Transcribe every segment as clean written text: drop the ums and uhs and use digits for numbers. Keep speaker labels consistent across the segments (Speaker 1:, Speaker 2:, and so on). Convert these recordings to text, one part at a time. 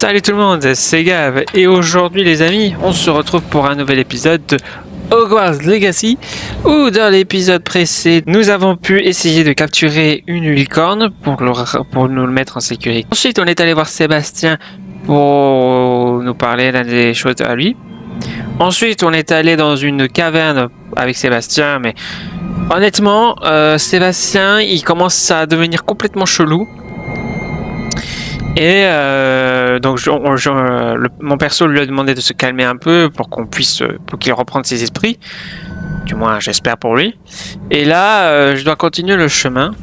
Speaker 1: Salut tout le monde, c'est Gav et aujourd'hui les amis, on se retrouve pour un nouvel épisode de Hogwarts Legacy où dans l'épisode précédent, nous avons pu essayer de capturer une licorne pour nous le mettre en sécurité. Ensuite, on est allé voir Sébastien pour nous parler des choses à lui. Ensuite, on est allé dans une caverne avec Sébastien, mais honnêtement, Sébastien, il commence à devenir complètement chelou. Et donc mon perso lui a demandé de se calmer un peu pour qu'il reprenne ses esprits. Du moins, j'espère pour lui. Et là, je dois continuer le chemin.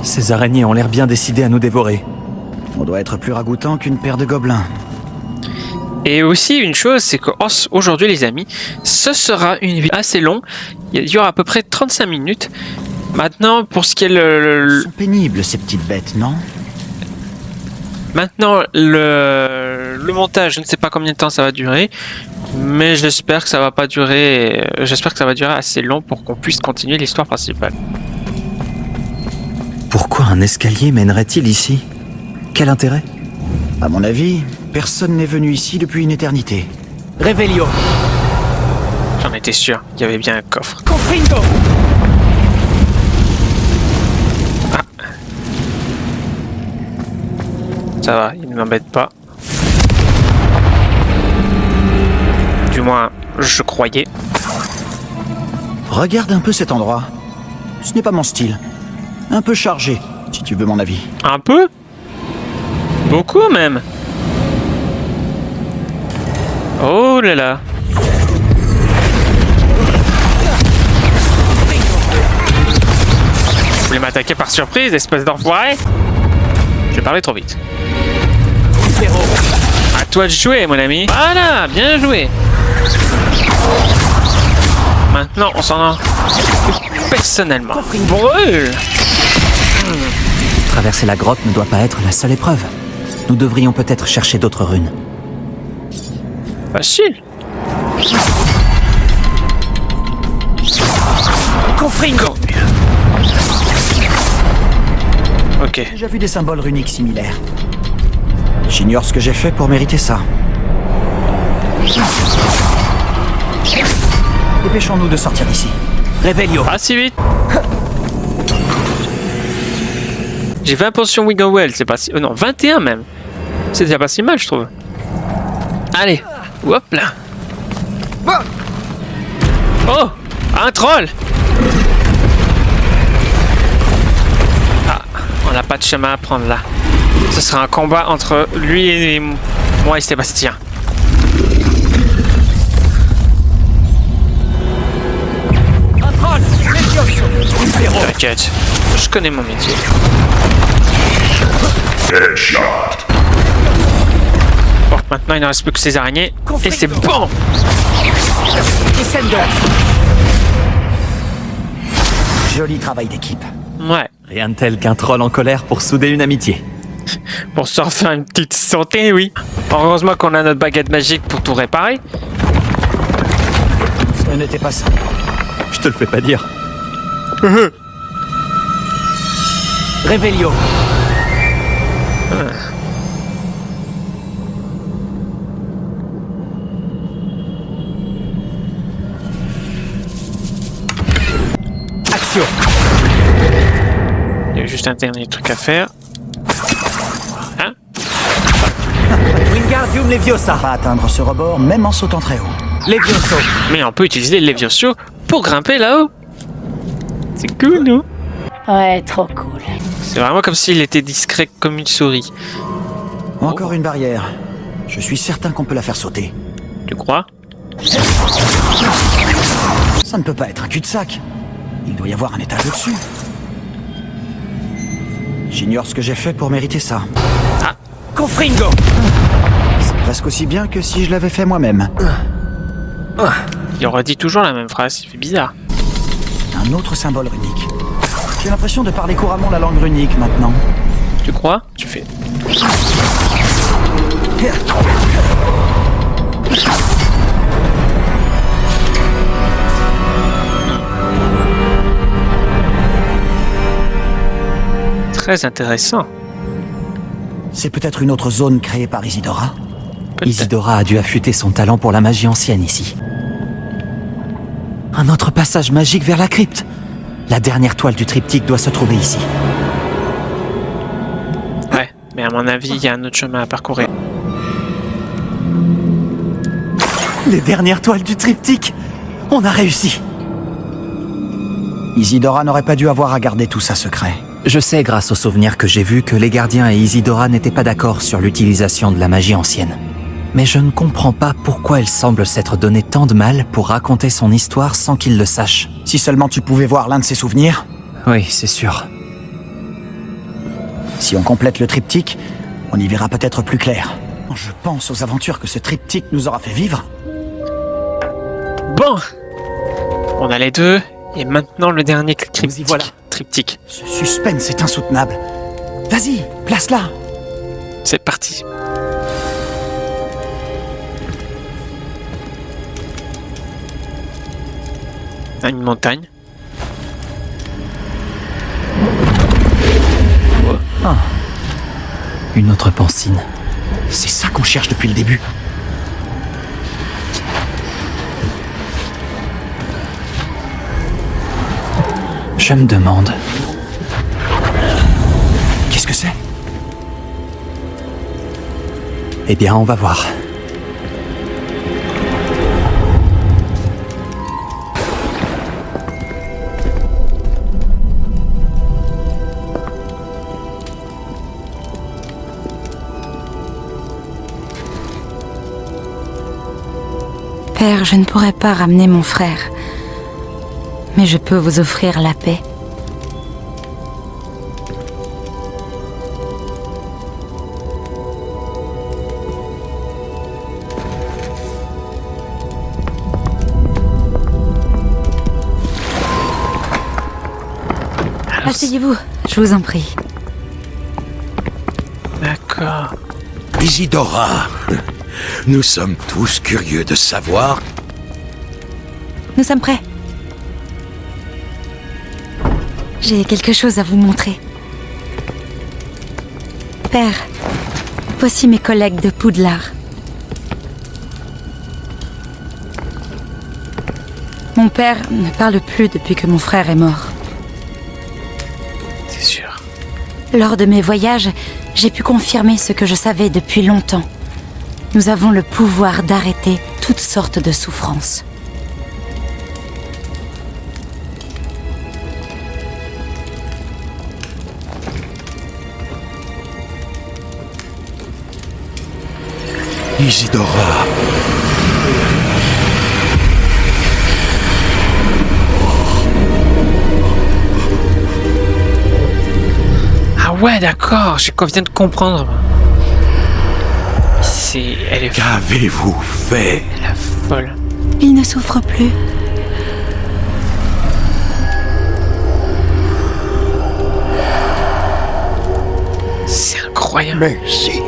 Speaker 2: Ces araignées ont l'air bien décidées à nous dévorer.
Speaker 3: On doit être plus ragoûtant qu'une paire de gobelins.
Speaker 1: Et aussi une chose, c'est qu'aujourd'hui les amis, ce sera une vidéo assez longue. Il y aura à peu près 35 minutes. Maintenant, pour ce qui est
Speaker 3: Ils sont pénibles ces petites bêtes, non ?
Speaker 1: Maintenant, le montage, je ne sais pas combien de temps ça va durer, mais j'espère que ça va pas durer. J'espère que ça va durer assez long pour qu'on puisse continuer l'histoire principale.
Speaker 2: Pourquoi un escalier mènerait-il ici? Quel intérêt?
Speaker 3: À mon avis, personne n'est venu ici depuis une éternité.
Speaker 2: Revelio!
Speaker 1: J'en étais sûr, il y avait bien un coffre.
Speaker 2: Confringo!
Speaker 1: Ça va, il ne m'embête pas. Du moins, je croyais.
Speaker 3: Regarde un peu cet endroit. Ce n'est pas mon style. Un peu chargé, si tu veux mon avis.
Speaker 1: Un peu? Beaucoup même. Oh là là. Vous voulez m'attaquer par surprise, espèce d'enfoiré? J'ai parlé trop vite. À toi de jouer, mon ami. Voilà, bien joué. Maintenant, on s'en occupe personnellement. Brûle.
Speaker 2: Traverser la grotte ne doit pas être la seule épreuve. Nous devrions peut-être chercher d'autres runes.
Speaker 1: Facile.
Speaker 2: Confringo!
Speaker 1: Ok.
Speaker 3: J'ai déjà vu des symboles runiques similaires. J'ignore ce que j'ai fait pour mériter ça. Dépêchons-nous de sortir d'ici.
Speaker 2: Revelio!
Speaker 1: Pas si vite. J'ai 20 potions Wiggle, c'est pas si... non, 21 même. C'est déjà pas si mal, je trouve. Allez. Hop là. Oh, un troll. Ah, on n'a pas de chemin à prendre là. Ce sera un combat entre lui et moi et Sébastien.
Speaker 2: Un troll!
Speaker 1: T'inquiète, je connais mon métier. Bon, maintenant il ne reste plus que ces araignées. Et c'est bon!
Speaker 3: Joli travail d'équipe.
Speaker 1: Ouais.
Speaker 2: Rien de tel qu'un troll en colère pour souder une amitié.
Speaker 1: Pour se refaire une petite santé, oui. Heureusement qu'on a notre baguette magique pour tout réparer.
Speaker 3: Ce n'était pas ça.
Speaker 2: Je te le fais pas dire. Revelio! Action!
Speaker 1: Il y a juste un dernier truc à faire. Hein?
Speaker 2: Wingardium Leviosa!
Speaker 3: Pas atteindre ce rebord, même en sautant très haut.
Speaker 2: Levioso!
Speaker 1: Mais on peut utiliser les Levioso pour grimper là-haut. C'est cool, non?
Speaker 4: Ouais, trop cool.
Speaker 1: C'est vraiment comme s'il était discret comme une souris.
Speaker 3: Encore une barrière. Je suis certain qu'on peut la faire sauter.
Speaker 1: Tu crois?
Speaker 3: Ça ne peut pas être un cul-de-sac. Il doit y avoir un étage au-dessus. J'ignore ce que j'ai fait pour mériter ça.
Speaker 1: Ah,
Speaker 2: Confringo!
Speaker 3: C'est presque aussi bien que si je l'avais fait moi-même.
Speaker 1: il aurait dit toujours la même phrase, il fait bizarre.
Speaker 3: Un autre symbole runique. J'ai l'impression de parler couramment la langue runique maintenant.
Speaker 1: Tu crois? Tu fais. Très intéressant.
Speaker 3: C'est peut-être une autre zone créée par Isidora?
Speaker 1: Peut-être.
Speaker 2: Isidora a dû affûter son talent pour la magie ancienne ici. Un autre passage magique vers la crypte. La dernière toile du triptyque doit se trouver ici.
Speaker 1: Ouais, mais à mon avis, il y a un autre chemin à parcourir.
Speaker 2: Les dernières toiles du triptyque. On a réussi.
Speaker 3: Isidora n'aurait pas dû avoir à garder tout ça secret.
Speaker 2: Je sais, grâce aux souvenirs que j'ai vus, que les gardiens et Isidora n'étaient pas d'accord sur l'utilisation de la magie ancienne. Mais je ne comprends pas pourquoi elle semble s'être donné tant de mal pour raconter son histoire sans qu'il le sache.
Speaker 3: Si seulement tu pouvais voir l'un de ses souvenirs.
Speaker 2: Oui, c'est sûr.
Speaker 3: Si on complète le triptyque, on y verra peut-être plus clair. Je pense aux aventures que ce triptyque nous aura fait vivre.
Speaker 1: Bon, on a les deux, et maintenant le dernier
Speaker 3: Nous y voilà.
Speaker 1: triptyque.
Speaker 3: Ce suspense est insoutenable. Vas-y, place-la.
Speaker 1: C'est parti. Une montagne.
Speaker 2: Une autre pancine.
Speaker 3: C'est ça qu'on cherche depuis le début.
Speaker 2: Je me demande...
Speaker 3: Qu'est-ce que c'est?
Speaker 2: Eh bien, on va voir.
Speaker 5: Père, je ne pourrai pas ramener mon frère, mais je peux vous offrir la paix.
Speaker 1: Alors,
Speaker 5: Asseyez-vous, je vous en prie.
Speaker 1: d'accord.
Speaker 6: Isidora, nous sommes tous curieux de savoir.
Speaker 5: Nous sommes prêts. J'ai quelque chose à vous montrer. Père, voici mes collègues de Poudlard. Mon père ne parle plus depuis que mon frère est mort.
Speaker 1: C'est sûr.
Speaker 5: Lors de mes voyages, j'ai pu confirmer ce que je savais depuis longtemps. Nous avons le pouvoir d'arrêter toutes sortes de souffrances.
Speaker 6: Isidora,
Speaker 1: Ah ouais, d'accord, je viens de comprendre. Elle est
Speaker 6: qu'avez-vous fait?
Speaker 1: la folle.
Speaker 5: Il ne souffre plus.
Speaker 1: C'est incroyable.
Speaker 6: Merci.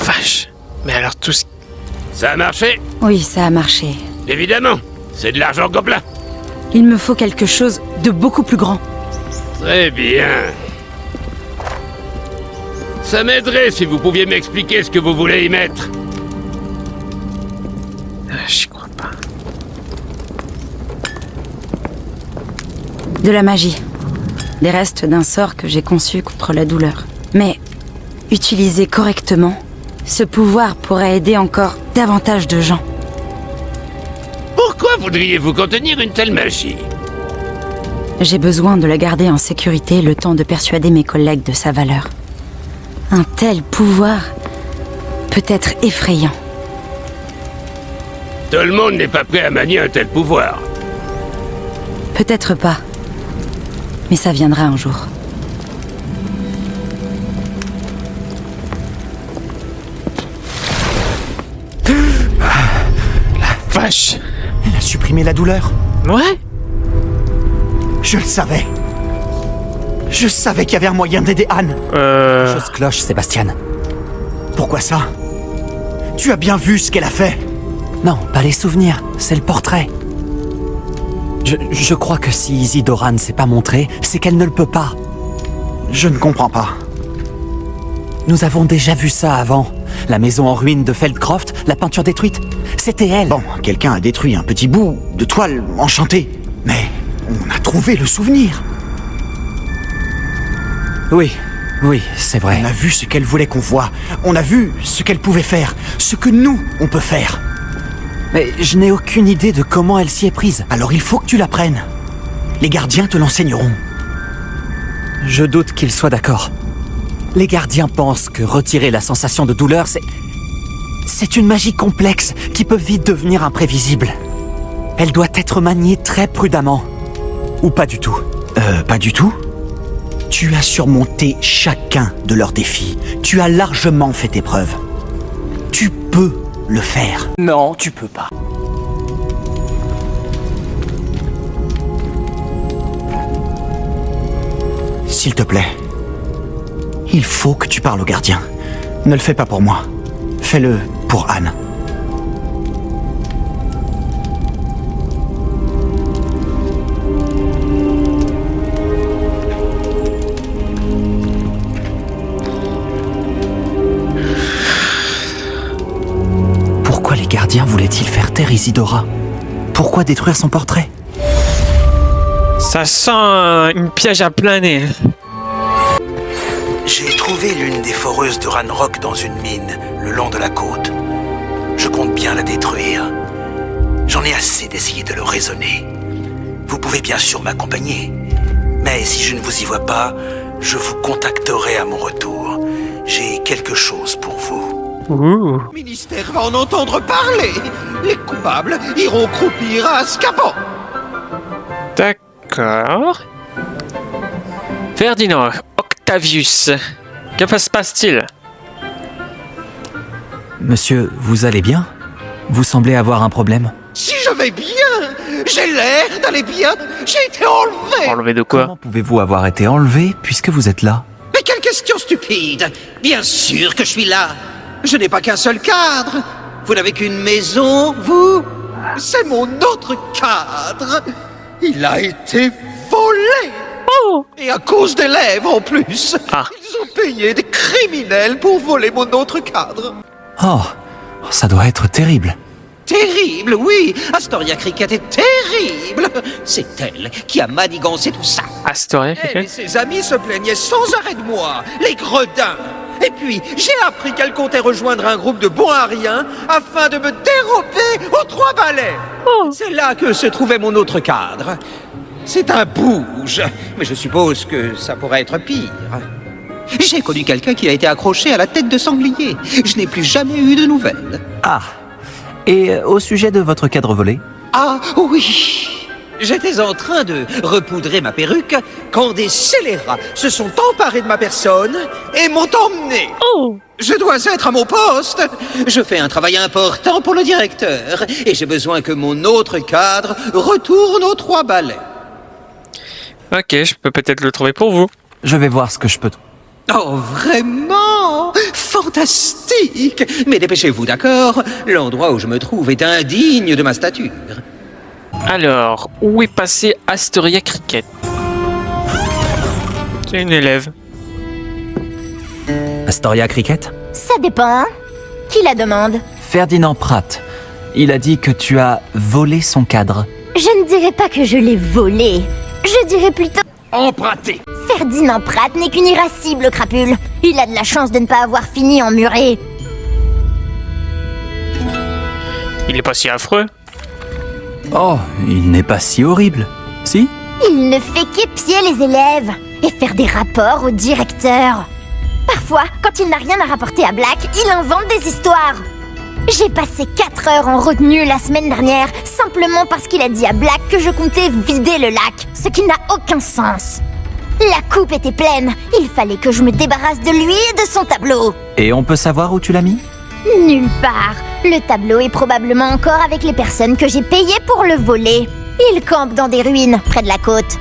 Speaker 1: Vache. Mais alors tout ce...
Speaker 7: Ça a marché?
Speaker 5: Oui, ça a marché.
Speaker 7: Évidemment. C'est de l'argent gobelin.
Speaker 5: Il me faut quelque chose de beaucoup plus grand.
Speaker 7: Très bien. Ça m'aiderait si vous pouviez m'expliquer ce que vous voulez y mettre.
Speaker 1: J'y crois pas.
Speaker 5: De la magie. Des restes d'un sort que j'ai conçu contre la douleur. Mais, utilisé correctement, ce pouvoir pourrait aider encore davantage de gens.
Speaker 7: Pourquoi voudriez-vous contenir une telle magie?
Speaker 5: J'ai besoin de la garder en sécurité le temps de persuader mes collègues de sa valeur. Un tel pouvoir peut être effrayant.
Speaker 7: Tout le monde n'est pas prêt à manier un tel pouvoir.
Speaker 5: Peut-être pas. Mais ça viendra un jour.
Speaker 1: Vache.
Speaker 3: Elle a supprimé la douleur.
Speaker 1: Ouais.
Speaker 3: Je le savais. Je savais qu'il y avait un moyen d'aider Anne.
Speaker 2: Chose cloche, Sébastien.
Speaker 3: Pourquoi ça? Tu as bien vu ce qu'elle a fait.
Speaker 2: Non, pas les souvenirs, c'est le portrait. Je crois que si Isidora ne s'est pas montrée, c'est qu'elle ne le peut pas.
Speaker 3: Je ne comprends pas.
Speaker 2: Nous avons déjà vu ça avant. La maison en ruine de Feldcroft, la peinture détruite, c'était elle.
Speaker 3: Bon, quelqu'un a détruit un petit bout de toile enchantée. Mais on a trouvé le souvenir.
Speaker 2: Oui, c'est vrai.
Speaker 3: On a vu ce qu'elle voulait qu'on voie. On a vu ce qu'elle pouvait faire. Ce que nous, on peut faire.
Speaker 2: Mais je n'ai aucune idée de comment elle s'y est prise.
Speaker 3: Alors il faut que tu l'apprennes. Les gardiens te l'enseigneront.
Speaker 2: Je doute qu'ils soient d'accord. Les gardiens pensent que retirer la sensation de douleur, c'est une magie complexe qui peut vite devenir imprévisible. Elle doit être maniée très prudemment. Ou pas du tout.
Speaker 3: Pas du tout? Tu as surmonté chacun de leurs défis. Tu as largement fait tes preuves. Tu peux le faire.
Speaker 8: Non, tu peux pas.
Speaker 3: S'il te plaît. Il faut que tu parles au gardien. Ne le fais pas pour moi. Fais-le pour Anne.
Speaker 2: Pourquoi les gardiens voulaient-ils faire taire Isidora? Pourquoi détruire son portrait?
Speaker 1: Ça sent une piège à plein nez.
Speaker 6: J'ai trouvé l'une des foreuses de Ranrock dans une mine, le long de la côte. Je compte bien la détruire. J'en ai assez d'essayer de le raisonner. Vous pouvez bien sûr m'accompagner. Mais si je ne vous y vois pas, je vous contacterai à mon retour. J'ai quelque chose pour vous.
Speaker 1: Ouh.
Speaker 9: Le ministère va en entendre parler. Les coupables iront croupir à Azkaban.
Speaker 1: D'accord. Ferdinand, Octavius, que se passe-t-il?
Speaker 2: Monsieur, vous allez bien? Vous semblez avoir un problème.
Speaker 9: Si je vais bien, j'ai l'air d'aller bien. J'ai été enlevé.
Speaker 1: Enlevé de quoi?
Speaker 2: Comment pouvez-vous avoir été enlevé puisque vous êtes là?
Speaker 9: Mais quelle question stupide. Bien sûr que je suis là. Je n'ai pas qu'un seul cadre. Vous n'avez qu'une maison, vous? C'est mon autre cadre. Il a été volé.
Speaker 1: Oh.
Speaker 9: Et à cause d'élèves en plus.
Speaker 1: Ah.
Speaker 9: Ils ont payé des criminels pour voler mon autre cadre.
Speaker 2: Oh, ça doit être terrible.
Speaker 9: Terrible, oui. Astoria Cricket est terrible. C'est elle qui a manigancé tout ça.
Speaker 1: Astoria,
Speaker 9: Elle et
Speaker 1: quelqu'un?
Speaker 9: ses amis se plaignaient sans arrêt de moi, les gredins. Et puis, j'ai appris qu'elle comptait rejoindre un groupe de bons à rien afin de me dérober aux 3 balais. C'est là que se trouvait mon autre cadre. C'est un bouge, mais je suppose que ça pourrait être pire. J'ai connu quelqu'un qui a été accroché à la tête de sanglier. Je n'ai plus jamais eu de nouvelles.
Speaker 2: Ah, et au sujet de votre cadre volé?
Speaker 9: Ah oui. J'étais en train de repoudrer ma perruque quand des scélérats se sont emparés de ma personne et m'ont emmené.
Speaker 1: Oh.
Speaker 9: Je dois être à mon poste. Je fais un travail important pour le directeur et j'ai besoin que mon autre cadre retourne aux 3 balais.
Speaker 1: Ok, je peux peut-être le trouver pour vous.
Speaker 2: Je vais voir ce que je peux...
Speaker 9: Oh, vraiment? Fantastique! Mais dépêchez-vous, d'accord? L'endroit où je me trouve est indigne de ma stature.
Speaker 1: Alors, où est passé Astoria Cricket? C'est une élève.
Speaker 2: Astoria Cricket?
Speaker 4: Ça dépend. Qui la demande?
Speaker 2: Ferdinand Pratt. Il a dit que tu as volé son cadre.
Speaker 4: Je ne dirais pas que je l'ai volé. Je dirais plutôt...
Speaker 7: Emprunté.
Speaker 4: Ferdinand Pratt n'est qu'une irascible crapule. Il a de la chance de ne pas avoir fini emmuré.
Speaker 1: Il est pas si affreux.
Speaker 2: Oh, il n'est pas si horrible. Si?
Speaker 4: Il ne fait qu'épier les élèves et faire des rapports au directeur. Parfois, quand il n'a rien à rapporter à Black, il invente des histoires. J'ai passé 4 heures en retenue la semaine dernière, simplement parce qu'il a dit à Black que je comptais vider le lac, ce qui n'a aucun sens. La coupe était pleine, il fallait que je me débarrasse de lui et de son tableau.
Speaker 2: Et on peut savoir où tu l'as mis?
Speaker 4: Nulle part. Le tableau est probablement encore avec les personnes que j'ai payées pour le voler. Il campe dans des ruines, près de la côte.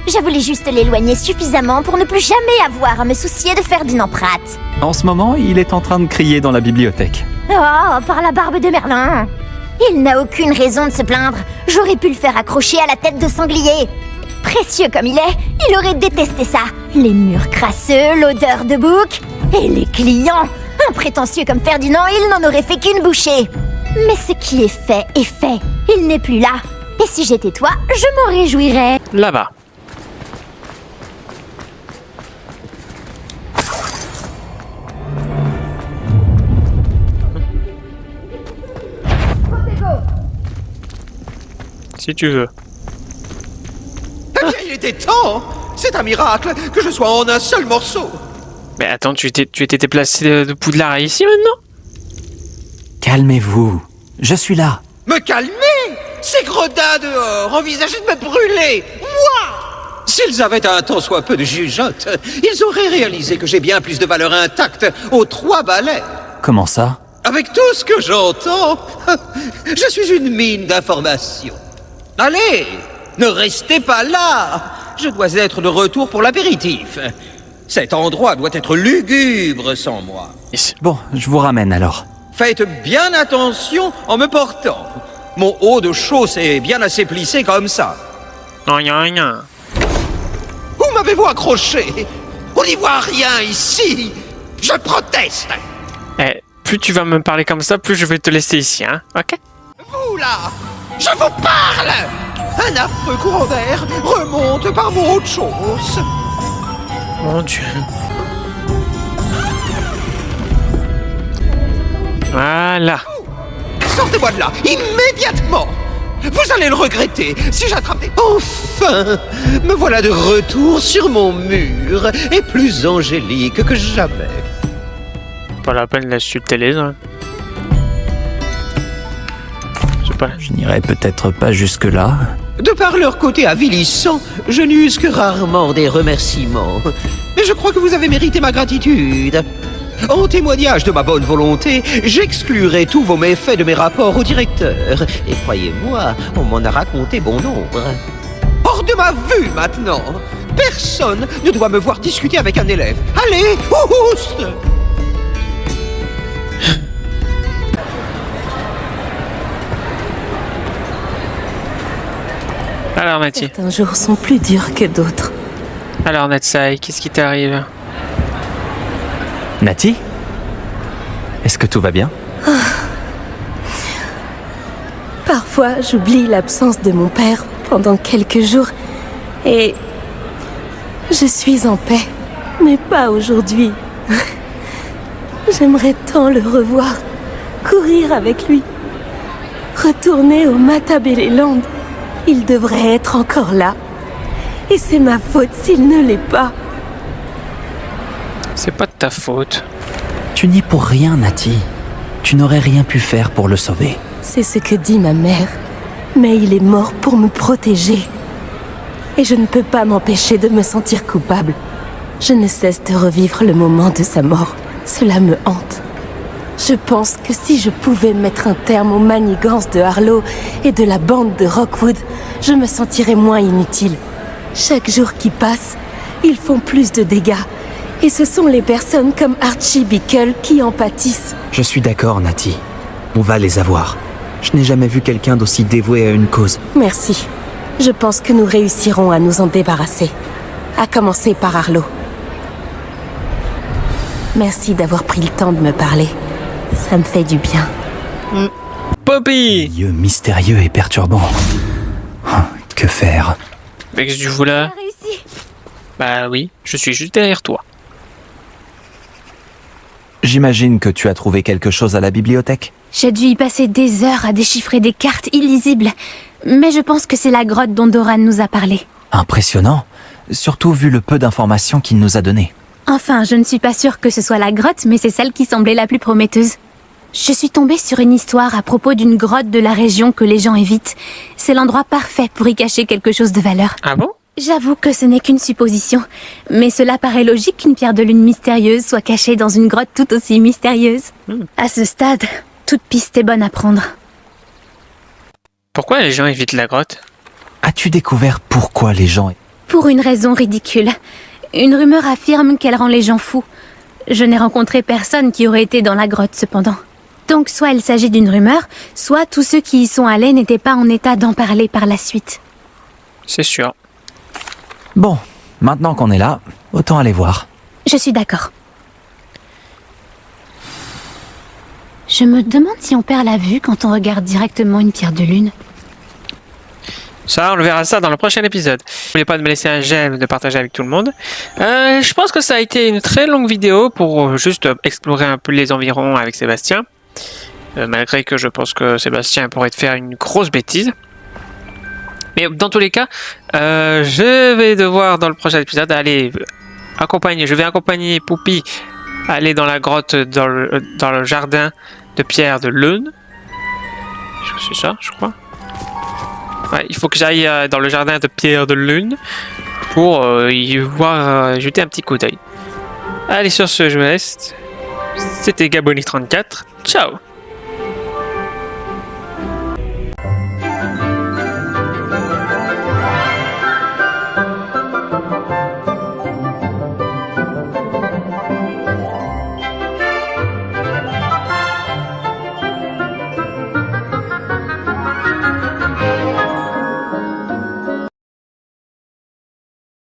Speaker 4: Je voulais juste l'éloigner suffisamment pour ne plus jamais avoir à me soucier de Ferdinand Pratt.
Speaker 2: En ce moment, il est en train de crier dans la bibliothèque.
Speaker 4: Oh, par la barbe de Merlin. Il n'a aucune raison de se plaindre. J'aurais pu le faire accrocher à la tête de sanglier. Précieux comme il est, il aurait détesté ça. Les murs crasseux, l'odeur de bouc, et les clients. Un prétentieux comme Ferdinand, il n'en aurait fait qu'une bouchée. Mais ce qui est fait est fait. Il n'est plus là. Et si j'étais toi, je m'en réjouirais.
Speaker 1: Là-bas. Si tu veux.
Speaker 9: Eh bien, il était temps. C'est un miracle que je sois en un seul morceau.
Speaker 1: Mais attends, tu étais déplacé de Poudlard à ici maintenant?
Speaker 2: Calmez-vous. Je suis là.
Speaker 9: Me calmer? Ces gredins dehors envisageaient de me brûler. Moi! S'ils avaient un tant soit peu de jugeote, ils auraient réalisé que j'ai bien plus de valeur intacte aux 3 balais.
Speaker 2: Comment ça?
Speaker 9: Avec tout ce que j'entends, je suis une mine d'informations. Allez, ne restez pas là. Je dois être de retour pour l'apéritif. Cet endroit doit être lugubre sans moi.
Speaker 2: Bon, je vous ramène alors.
Speaker 9: Faites bien attention en me portant. Mon haut de chausse est bien assez plissé comme ça.
Speaker 1: Non, rien.
Speaker 9: Où m'avez-vous accroché? On n'y voit rien ici. Je proteste.
Speaker 1: Eh, plus tu vas me parler comme ça, plus je vais te laisser ici, hein, ok?
Speaker 9: Vous là, je vous parle. Un affreux courant d'air remonte par mon haut de chausse.
Speaker 1: Mon Dieu. Voilà.
Speaker 9: Sortez-moi de là, immédiatement. Vous allez le regretter si j'attrape des... Enfin, me voilà de retour sur mon mur et plus angélique que jamais.
Speaker 1: Pas la peine d'insulter les uns. C'est pas...
Speaker 2: Je n'irai peut-être pas jusque-là.
Speaker 9: De par leur côté avilissant, je n'use que rarement des remerciements. Mais je crois que vous avez mérité ma gratitude. En témoignage de ma bonne volonté, j'exclurai tous vos méfaits de mes rapports au directeur. Et croyez-moi, on m'en a raconté bon nombre. Hors de ma vue maintenant. Personne ne doit me voir discuter avec un élève. Allez, ouste!
Speaker 1: Alors, Mathieu.
Speaker 8: Certains jours sont plus durs que d'autres.
Speaker 1: Alors, Natsai, qu'est-ce qui t'arrive?
Speaker 2: Nati? Est-ce que tout va bien?
Speaker 8: Parfois, j'oublie l'absence de mon père pendant quelques jours et je suis en paix, mais pas aujourd'hui. J'aimerais tant le revoir, courir avec lui, retourner au Matabeleland. Il devrait être encore là. Et c'est ma faute s'il ne l'est pas.
Speaker 1: C'est pas de ta faute.
Speaker 2: Tu n'y es pour rien, Nati. Tu n'aurais rien pu faire pour le sauver.
Speaker 8: C'est ce que dit ma mère. Mais il est mort pour me protéger. Et je ne peux pas m'empêcher de me sentir coupable. Je ne cesse de revivre le moment de sa mort. Cela me hante. Je pense que si je pouvais mettre un terme aux manigances de Harlow et de la bande de Rockwood, je me sentirais moins inutile. Chaque jour qui passe, ils font plus de dégâts. Et ce sont les personnes comme Archie Bickle qui en pâtissent.
Speaker 2: Je suis d'accord, Nati. On va les avoir. Je n'ai jamais vu quelqu'un d'aussi dévoué à une cause.
Speaker 8: Merci. Je pense que nous réussirons à nous en débarrasser. À commencer par Harlow. Merci d'avoir pris le temps de me parler. Ça me fait du bien.
Speaker 1: Poppy!
Speaker 2: Lieu mystérieux et perturbant. Que faire?
Speaker 1: Qu'est-ce que tu voulais?
Speaker 4: Réussi.
Speaker 1: Bah oui, je suis juste derrière toi.
Speaker 2: J'imagine que tu as trouvé quelque chose à la bibliothèque?
Speaker 10: J'ai dû y passer des heures à déchiffrer des cartes illisibles. Mais je pense que c'est la grotte dont Doran nous a parlé.
Speaker 2: Impressionnant. Surtout vu le peu d'informations qu'il nous a données.
Speaker 10: Enfin, je ne suis pas sûre que ce soit la grotte, mais c'est celle qui semblait la plus prometteuse. Je suis tombée sur une histoire à propos d'une grotte de la région que les gens évitent. C'est l'endroit parfait pour y cacher quelque chose de valeur.
Speaker 1: Ah bon?
Speaker 10: J'avoue que ce n'est qu'une supposition, mais cela paraît logique qu'une pierre de lune mystérieuse soit cachée dans une grotte tout aussi mystérieuse. À ce stade, toute piste est bonne à prendre.
Speaker 1: Pourquoi les gens évitent la grotte?
Speaker 2: As-tu découvert pourquoi les gens...
Speaker 10: Pour une raison ridicule. Une rumeur affirme qu'elle rend les gens fous. Je n'ai rencontré personne qui aurait été dans la grotte, cependant. Donc soit il s'agit d'une rumeur, soit tous ceux qui y sont allés n'étaient pas en état d'en parler par la suite.
Speaker 1: C'est sûr.
Speaker 2: Bon, maintenant qu'on est là, autant aller voir.
Speaker 10: Je suis d'accord. Je me demande si on perd la vue quand on regarde directement une pierre de lune.
Speaker 1: Ça, on le verra ça dans le prochain épisode. N'oubliez pas de me laisser un j'aime et de partager avec tout le monde. Je pense que ça a été une très longue vidéo pour juste explorer un peu les environs avec Sébastien. Malgré que je pense que Sébastien pourrait faire une grosse bêtise. Mais dans tous les cas, je vais devoir dans le prochain épisode aller je vais accompagner Poupie aller dans la grotte, dans le jardin de pierre de lune. C'est ça, je crois. Ouais, il faut que j'aille dans le jardin de pierre de lune pour y voir, jeter un petit coup d'œil. Allez, sur ce, je vous laisse. C'était Gaboni34. Ciao!